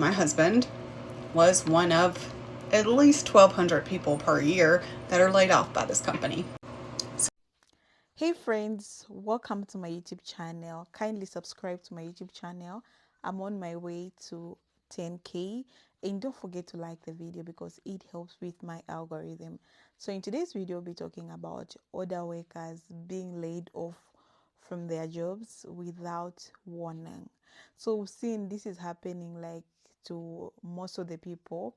my husband was one of at least 1,200 people per year that are laid off by this company. Hey friends, welcome to my YouTube channel. Kindly subscribe to my YouTube channel. I'm on my way to 10k, and don't forget to like the video because it helps with my algorithm. So in today's video, we'll be talking about other workers being laid off from their jobs without warning. So we've seen this is happening like to most of the people.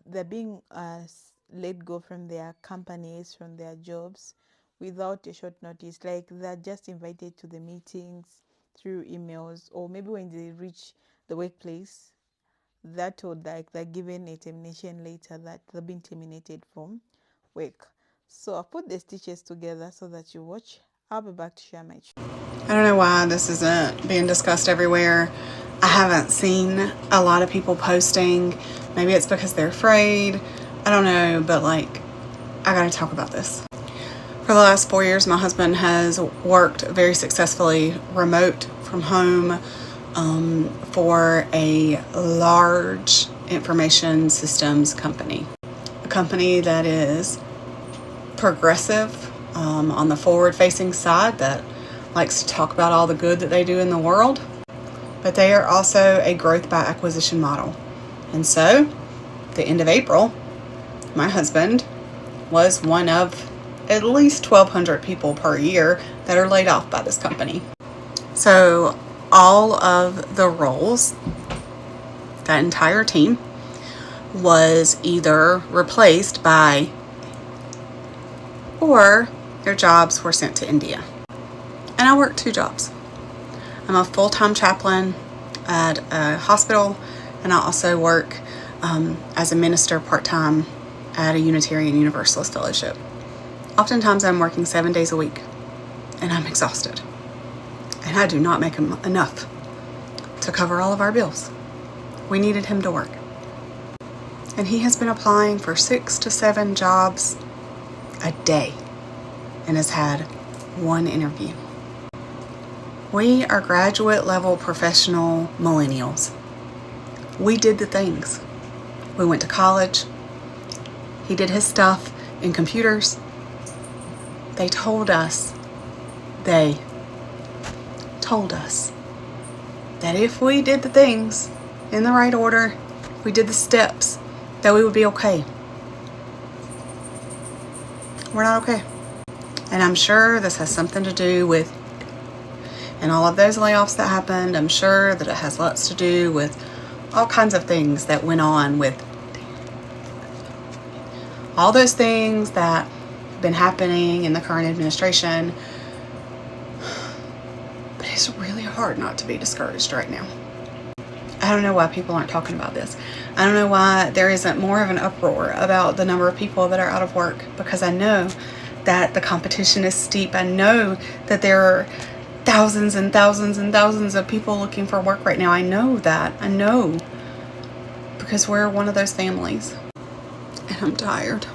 They're being let go from their companies, from their jobs without a short notice. Like they're just invited to the meetings through emails, or maybe when they reach the workplace, they're told like they're given a termination later that they've been terminated from work. So I put the stitches together so that you watch. I'll be back to share my I don't know why this isn't being discussed everywhere. I haven't seen a lot of people posting. Maybe it's because they're afraid. I don't know, but like, I gotta talk about this. For the last 4 years, my husband has worked very successfully remote from home for a large information systems company. A company that is progressive on the forward-facing side, that likes to talk about all the good that they do in the world, but they are also a growth by acquisition model. And so, the end of April, my husband was one of at least 1,200 people per year that are laid off by this company. So all of the roles, that entire team, was either replaced by, or their jobs were sent to India. And I work 2 jobs. I'm a full-time chaplain at a hospital, and I also work as a minister part-time at a Unitarian Universalist fellowship. Oftentimes I'm working 7 days a week, and I'm exhausted. And I do not make enough to cover all of our bills. We needed him to work. And he has been applying for 6 to 7 jobs a day and has had 1 interview. We are graduate level professional millennials. We did the things. We went to college. He did his stuff in computers. They told us that if we did the things in the right order, we did the steps, that we would be okay. We're not okay. And I'm sure this has something to do with, and all of those layoffs that happened, I'm sure that it has lots to do with all kinds of things that went on with all those things that have been happening in the current administration. But it's really hard not to be discouraged right now. I don't know why people aren't talking about this. I don't know why there isn't more of an uproar about the number of people that are out of work, because I know that the competition is steep. I know that there are thousands and thousands and thousands of people looking for work right now. I know that. I know. Because we're one of those families. And I'm tired.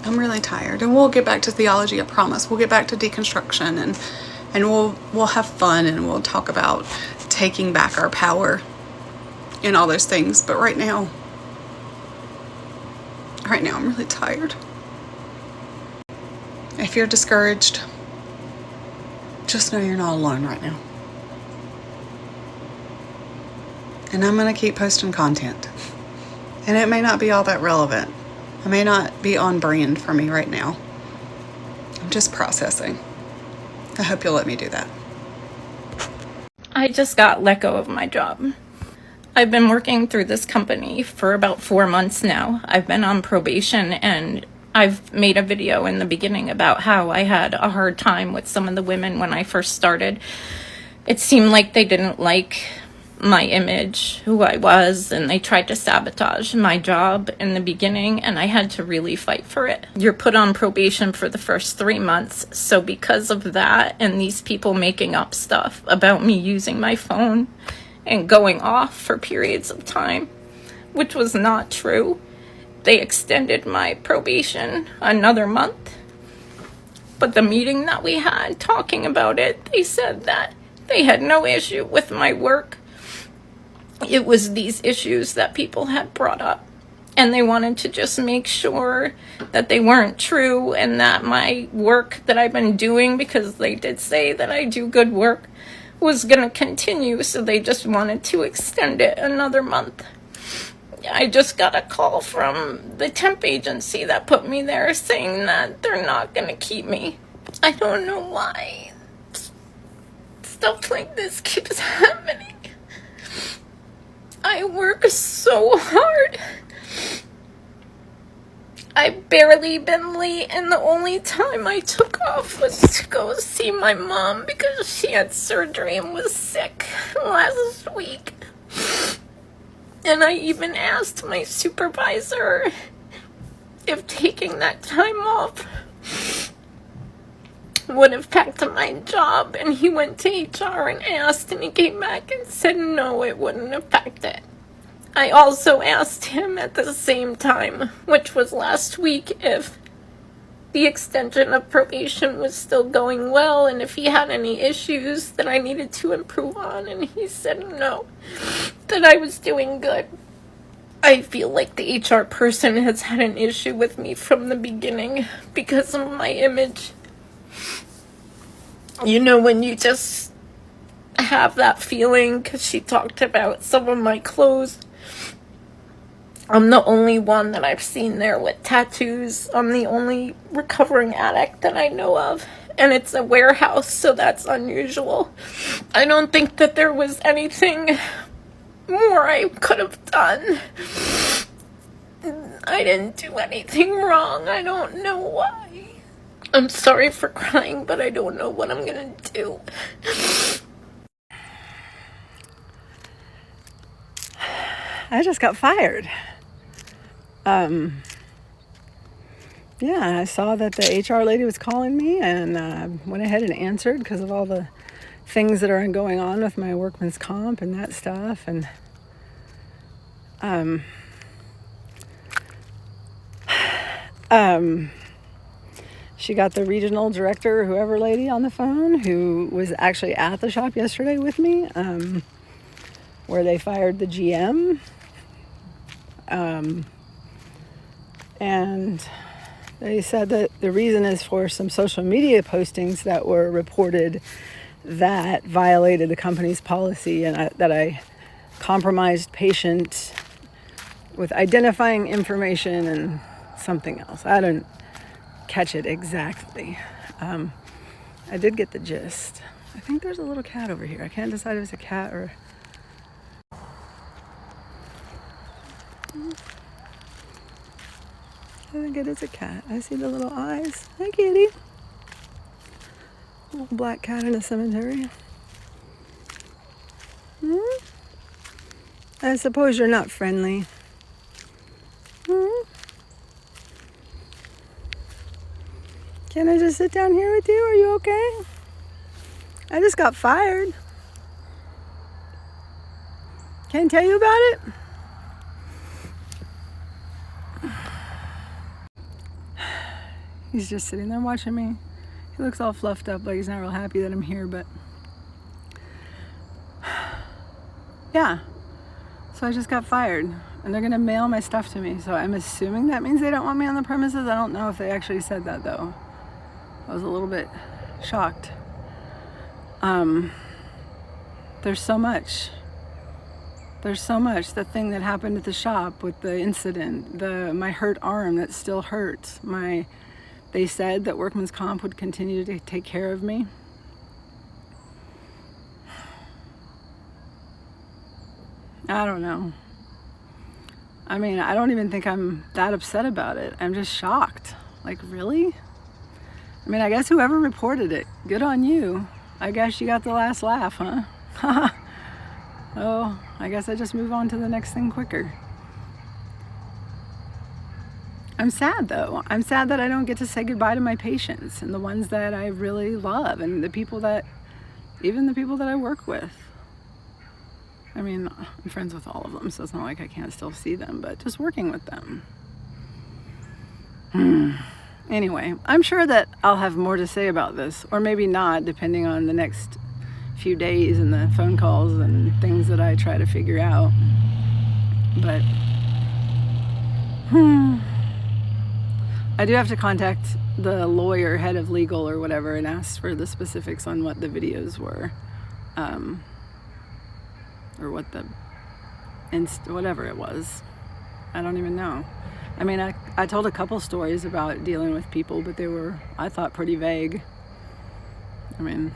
I'm really tired. And we'll get back to theology, I promise. We'll get back to deconstruction, and we'll have fun, and we'll talk about taking back our power and all those things. But right now I'm really tired. If you're discouraged, just know you're not alone right now. And I'm going to keep posting content. And it may not be all that relevant. It may not be on brand for me right now. I'm just processing. I hope you'll let me do that. I just got let go of my job. I've been working through this company for about 4 months now. I've been on probation, and I've made a video in the beginning about how I had a hard time with some of the women when I first started. It seemed like they didn't like my image, who I was, and they tried to sabotage my job in the beginning, and I had to really fight for it. You're put on probation for the first 3 months, so because of that and these people making up stuff about me using my phone and going off for periods of time, which was not true, they extended my probation another month. But the meeting that we had talking about it, they said that they had no issue with my work it was these issues that people had brought up. And they wanted to just make sure that they weren't true and that my work that I've been doing, because they did say that I do good work, was going to continue. So they just wanted to extend it another month. I just got a call from the temp agency that put me there saying that they're not going to keep me. I don't know why stuff like this keeps happening. I work so hard. I've barely been late, and the only time I took off was to go see my mom because she had surgery and was sick last week. And I even asked my supervisor if taking that time off would affect my job, and he went to HR and asked, and he came back and said no, it wouldn't affect it. I also asked him at the same time, which was last week, if the extension of probation was still going well and if he had any issues that I needed to improve on, and he said no, that I was doing good. I feel like the HR person has had an issue with me from the beginning because of my image. You know, when you just have that feeling, because she talked about some of my clothes. I'm the only one that I've seen there with tattoos. I'm the only recovering addict that I know of. And it's a warehouse, so that's unusual. I don't think that there was anything more I could have done. I didn't do anything wrong. I don't know why. I'm sorry for crying, but I don't know what I'm gonna do. I just got fired. Yeah, I saw that the HR lady was calling me, and went ahead and answered because of all the things that are going on with my workman's comp and that stuff. And she got the regional director, whoever lady, on the phone, who was actually at the shop yesterday with me, where they fired the GM. And they said that the reason is for some social media postings that were reported that violated the company's policy, and that I compromised patient with identifying information and something else. I didn't catch it exactly. I did get the gist. I think there's a little cat over here. I can't decide if it's a cat or... I think it is a cat. I see the little eyes. Hi, kitty. Little black cat in a cemetery. I suppose you're not friendly. Can I just sit down here with you? Are you okay? I just got fired. Can I tell you about it? He's just sitting there watching me. He looks all fluffed up, like he's not real happy that I'm here, but yeah. So I just got fired, and they're gonna mail my stuff to me. So I'm assuming that means they don't want me on the premises. I don't know if they actually said that, though. I was a little bit shocked. There's so much. There's so much. The thing that happened at the shop with the incident, my hurt arm that still hurts. They said that workman's comp would continue to take care of me. I don't know. I mean, I don't even think I'm that upset about it. I'm just shocked. Like, really? I mean, I guess whoever reported it, good on you. I guess you got the last laugh, huh? Oh, I guess I just move on to the next thing quicker. I'm sad, though. I'm sad that I don't get to say goodbye to my patients and the ones that I really love, and even the people that I work with. I mean, I'm friends with all of them, so it's not like I can't still see them, but just working with them. Anyway, I'm sure that I'll have more to say about this, or maybe not, depending on the next few days and the phone calls and things that I try to figure out. But I do have to contact the lawyer, head of legal or whatever, and ask for the specifics on what the videos were, or what the whatever it was. I don't even know. I mean, I told a couple stories about dealing with people, but they were, I thought, pretty vague. I mean,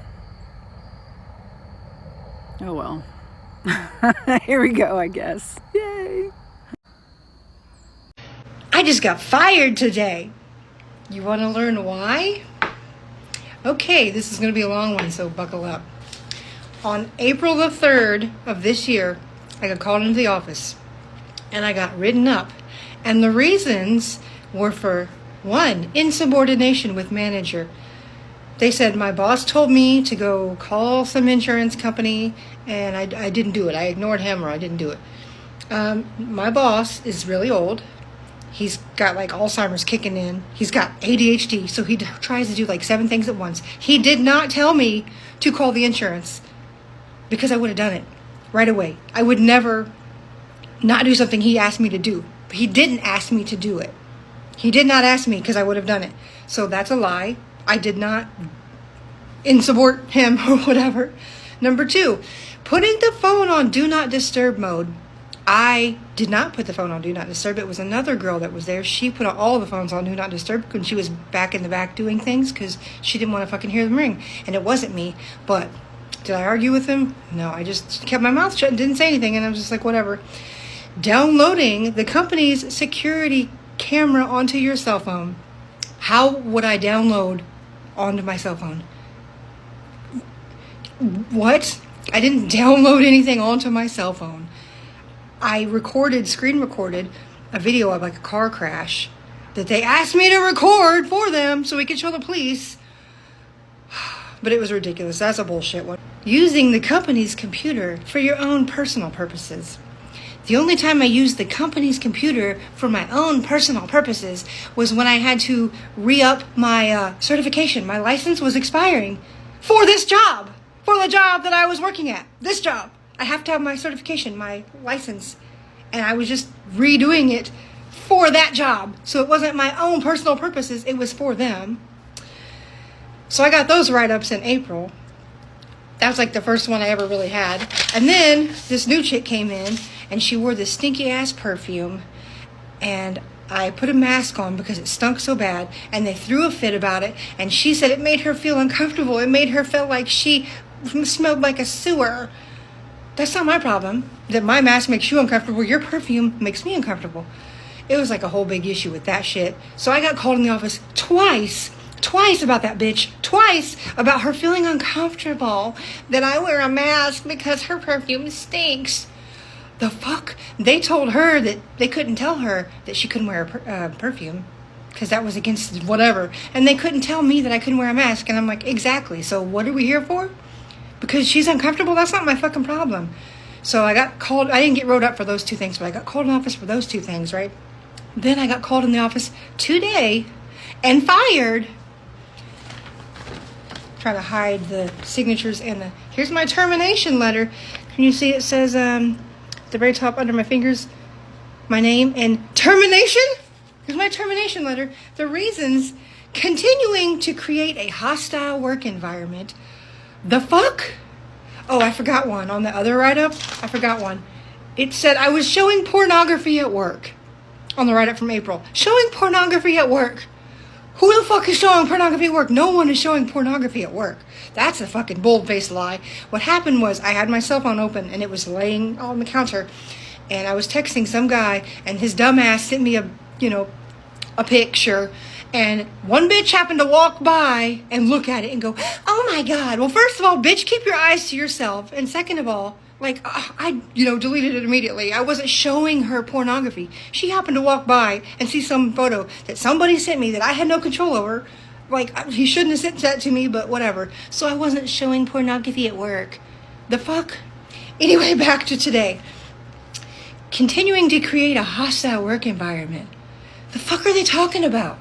oh well. Here we go, I guess. Yay! I just got fired today. You want to learn why? Okay, this is going to be a long one, so buckle up. On April the 3rd of this year, I got called into the office and I got written up. And the reasons were for, one, insubordination with manager. They said my boss told me to go call some insurance company and I didn't do it. I ignored him or I didn't do it. My boss is really old. He's got like Alzheimer's kicking in. He's got ADHD, so he tries to do like 7 things at once. He did not tell me to call the insurance because I would have done it right away. I would never not do something he asked me to do. He didn't ask me to do it. He did not ask me because I would have done it. So that's a lie. I did not insubordinate him or whatever. Number 2, putting the phone on do not disturb mode. I did not put the phone on do not disturb. It was another girl that was there. She put all the phones on do not disturb when she was back in the back doing things because she didn't want to fucking hear them ring. And it wasn't me. But did I argue with him? No, I just kept my mouth shut and didn't say anything. And I was just like, whatever. Downloading the company's security camera onto your cell phone. How would I download onto my cell phone? What? I didn't download anything onto my cell phone. I screen recorded a video of like a car crash that they asked me to record for them so we could show the police. But it was ridiculous. That's a bullshit one. Using the company's computer for your own personal purposes. The only time I used the company's computer for my own personal purposes was when I had to re-up my certification. My license was expiring for this job, for the job that I was working at. This job. I have to have my certification, my license. And I was just redoing it for that job. So it wasn't my own personal purposes. It was for them. So I got those write-ups in April. That was like the first one I ever really had. And then this new chick came in and she wore this stinky ass perfume. And I put a mask on because it stunk so bad. And they threw a fit about it. And she said it made her feel uncomfortable. It made her feel like she smelled like a sewer. That's not my problem. That my mask makes you uncomfortable. Your perfume makes me uncomfortable. It was like a whole big issue with that shit. So I got called in the office twice about that bitch. Twice about her feeling uncomfortable that I wear a mask because her perfume stinks. The fuck? They told her that they couldn't tell her that she couldn't wear a perfume because that was against whatever. And they couldn't tell me that I couldn't wear a mask. And I'm like, exactly. So what are we here for? Because she's uncomfortable? That's not my fucking problem. So I got called. I didn't get wrote up for those 2 things, but I got called in the office for those 2 things, right? Then I got called in the office today and fired. Trying to hide the signatures and the... Here's my termination letter. Can you see it says at the very top under my fingers, my name and termination? Here's my termination letter. The reasons: continuing to create a hostile work environment. The fuck? Oh, I forgot one. On the other write-up, I forgot one. It said I was showing pornography at work. On the write-up from April. Showing pornography at work. Who the fuck is showing pornography at work? No one is showing pornography at work. That's a fucking bold-faced lie. What happened was I had my cell phone open and it was laying on the counter. And I was texting some guy and his dumb ass sent me a picture. And one bitch happened to walk by and look at it and go, oh my God. Well, first of all, bitch, keep your eyes to yourself. And second of all, I deleted it immediately. I wasn't showing her pornography. She happened to walk by and see some photo that somebody sent me that I had no control over. He shouldn't have sent that to me, but whatever. So I wasn't showing pornography at work. The fuck? Anyway, back to today. Continuing to create a hostile work environment. The fuck are they talking about?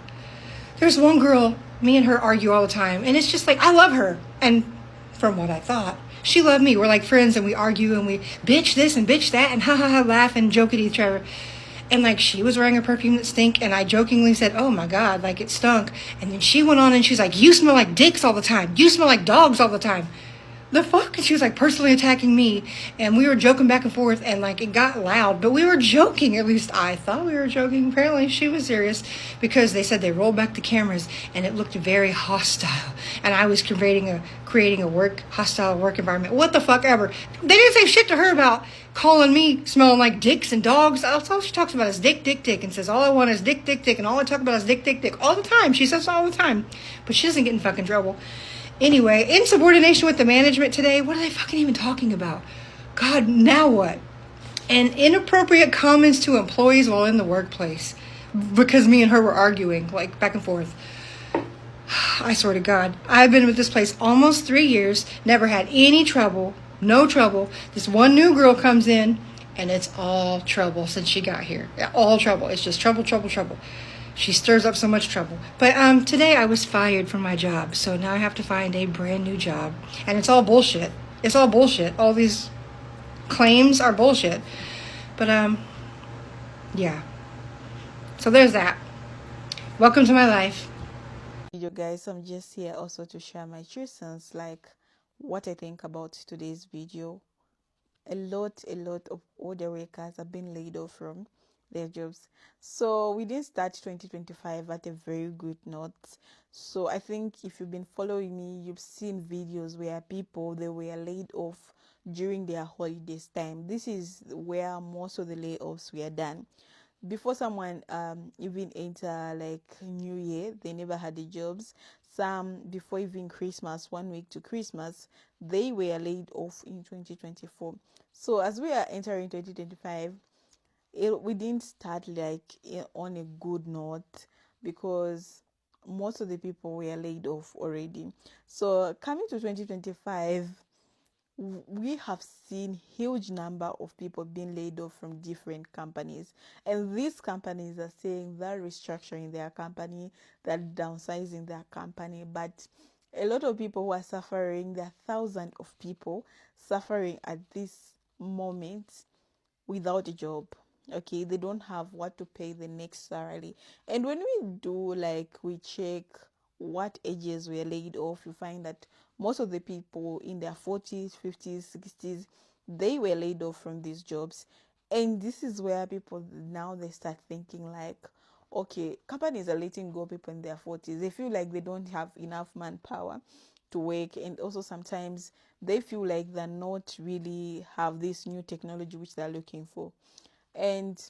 There's one girl, me and her argue all the time, and it's just like, I love her, and from what I thought. She loved me. We're like friends, and we argue, and we bitch this and bitch that, and ha ha ha, laugh and joke at each other. And like, she was wearing a perfume that stink, and I jokingly said, oh my God, like it stunk. And then she went on and she's like, you smell like dicks all the time. You smell like dogs all the time. The fuck? And she was like personally attacking me, and we were joking back and forth, and like it got loud, but we were joking. At least I thought we were joking. Apparently she was serious, because they said they rolled back the cameras and it looked very hostile, and I was creating a hostile work environment. What the fuck ever. They didn't say shit to her about calling me smelling like dicks and dogs. That's all she talks about is dick, dick, dick, and says all I want is dick, dick, dick, and all I talk about is dick, dick, dick all the time. She says all the time, but she doesn't get in fucking trouble. Anyway, insubordination with the management today. What are they fucking even talking about? God, now what? And inappropriate comments to employees while in the workplace, because me and her were arguing, like back and forth. I swear to God, I've been with this place almost 3 years, never had any trouble, no trouble. This one new girl comes in, and it's all trouble since she got here. All trouble. It's just trouble, trouble, trouble. She stirs up so much trouble. But today I was fired from my job, so now I have to find a brand new job. And it's all bullshit. It's all bullshit. All these claims are bullshit. But yeah. So there's that. Welcome to my life. You guys, I'm just here also to share my 2 cents, like what I think about today's video. A lot of older workers have been laid off from their jobs. So we didn't start 2025 at a very good note. So I think if you've been following me, you've seen videos where people, they were laid off during their holidays time. This is where most of the layoffs were done. Before someone even enter like New Year, they never had the jobs. Some before even Christmas, 1 week to Christmas, they were laid off in 2024. So as we are entering 2025, we didn't start like on a good note, because most of the people were laid off already. So coming to 2025, we have seen huge number of people being laid off from different companies, and these companies are saying they're restructuring their company, they're downsizing their company. But a lot of people who are suffering, there are thousands of people suffering at this moment without a job. Okay, they don't have what to pay the next salary. And when we do, like, we check what ages were laid off, you find that most of the people in their 40s, 50s, 60s, they were laid off from these jobs. And this is where people now, they start thinking like, okay, companies are letting go people in their 40s. They feel like they don't have enough manpower to work, and also sometimes they feel like they're not really have this new technology which they're looking for. And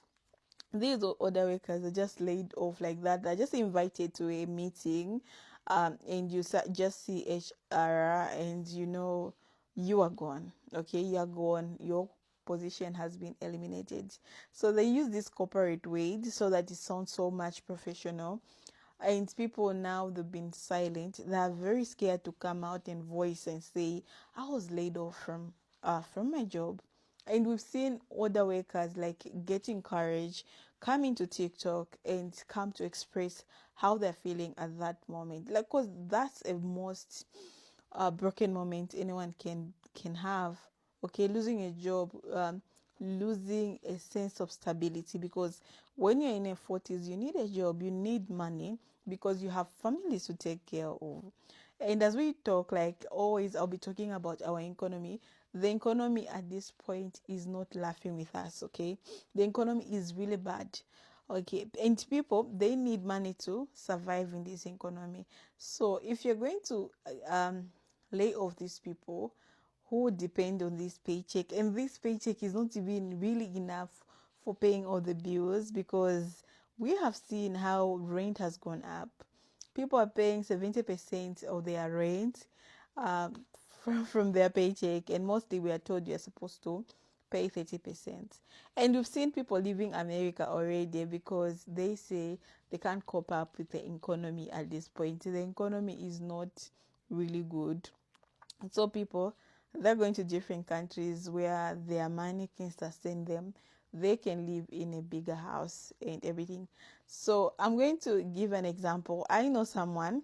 these other workers are just laid off like that. They're just invited to a meeting, and you just see HR, and you are gone. Okay, you are gone. Your position has been eliminated. So they use this corporate word so that it sounds so much professional. And people now, they've been silent. They are very scared to come out and voice and say, I was laid off from my job. And we've seen other workers like getting courage, come into TikTok and come to express how they're feeling at that moment. Like, cause that's a most broken moment anyone can have. Okay, losing a job, losing a sense of stability, because when you're in your 40s, you need a job, you need money, because you have families to take care of. And as we talk, like always, I'll be talking about our economy. The economy at this point is not laughing with us. Okay, the economy is really bad. Okay, and people, they need money to survive in this economy. So if you're going to lay off these people who depend on this paycheck, and this paycheck is not even really enough for paying all the bills, because we have seen how rent has gone up. People are paying 70% of their rent from their paycheck, and mostly we are told you're supposed to pay 30%. And we've seen people leaving America already because they say they can't cope up with the economy at this point. The economy is not really good. So people, they're going to different countries where their money can sustain them. They can live in a bigger house and everything. So I'm going to give an example. I know someone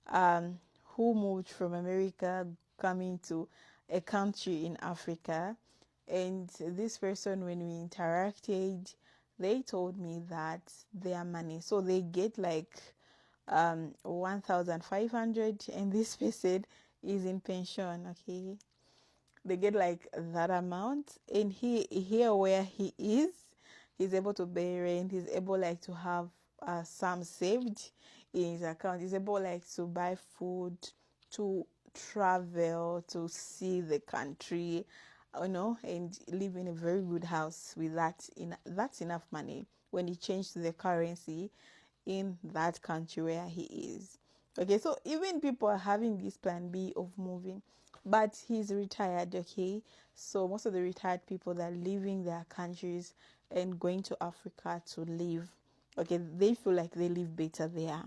who moved from America, coming to a country in Africa. And this person, when we interacted, they told me that their money, so they get like 1,500, and this person is in pension. Okay, they get like that amount, and he here where he is, he's able to pay rent, he's able like to have some saved in his account, he's able like to buy food, to travel, to see the country, and live in a very good house with that. That's enough money when he changed the currency in that country where he is. Okay, so even people are having this plan B of moving, but he's retired. Okay, so most of the retired people that are leaving their countries and going to Africa to live, okay, they feel like they live better there.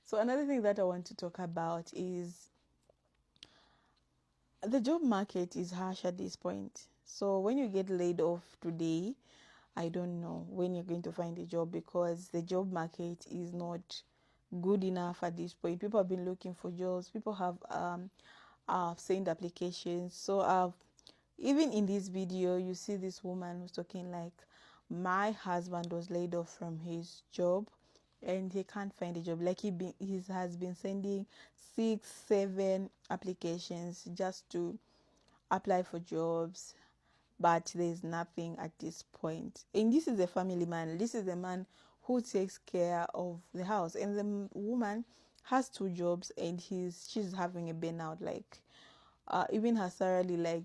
So another thing that I want to talk about is the job market is harsh at this point. So when you get laid off today, I don't know when you're going to find a job, because the job market is not good enough at this point. People have been looking for jobs. People have sent applications. So even in this video, you see this woman who's talking like, my husband was laid off from his job and he can't find a job. Like he has been sending 6-7 applications just to apply for jobs, but there's nothing at this point. And this is a family man. This is the man who takes care of the house, and the woman has 2 jobs, and she's having a burnout. Like even her salary, like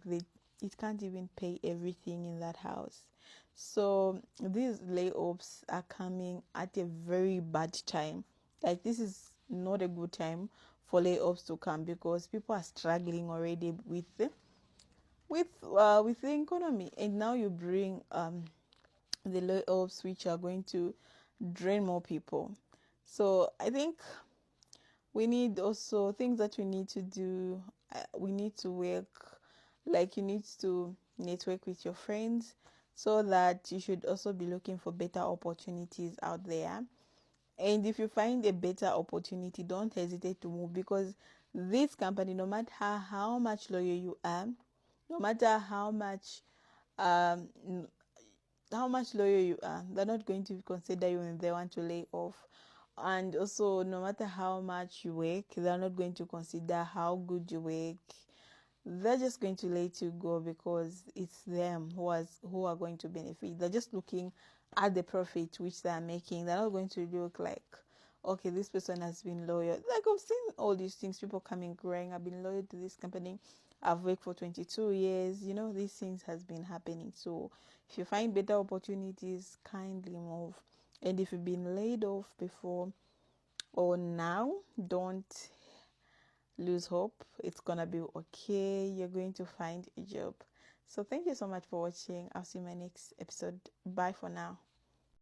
it can't even pay everything in that house. So these layoffs are coming at a very bad time. Like this is not a good time for layoffs to come, because people are struggling already with the economy, and now you bring the layoffs, which are going to drain more people. So I think we need also things that we need to do. We need to work, like you need to network with your friends, so that you should also be looking for better opportunities out there. And if you find a better opportunity, don't hesitate to move, because this company, no matter how much loyal you are, no matter how much um loyal you are, they're not going to consider you when they want to lay off. And also, no matter how much you work, they're not going to consider how good you work. They're just going to let you go, because it's them who are going to benefit. They're just looking at the profit which they are making. They're not going to look like, okay, this person has been loyal. Like I've seen all these things, people coming crying, I've been loyal to this company, I've worked for 22 years. These things has been happening. So if you find better opportunities, kindly move. And if you've been laid off before or now, don't lose hope. It's gonna be okay. You're going to find a job. So thank you so much for watching. I'll see you in my next episode. Bye for now.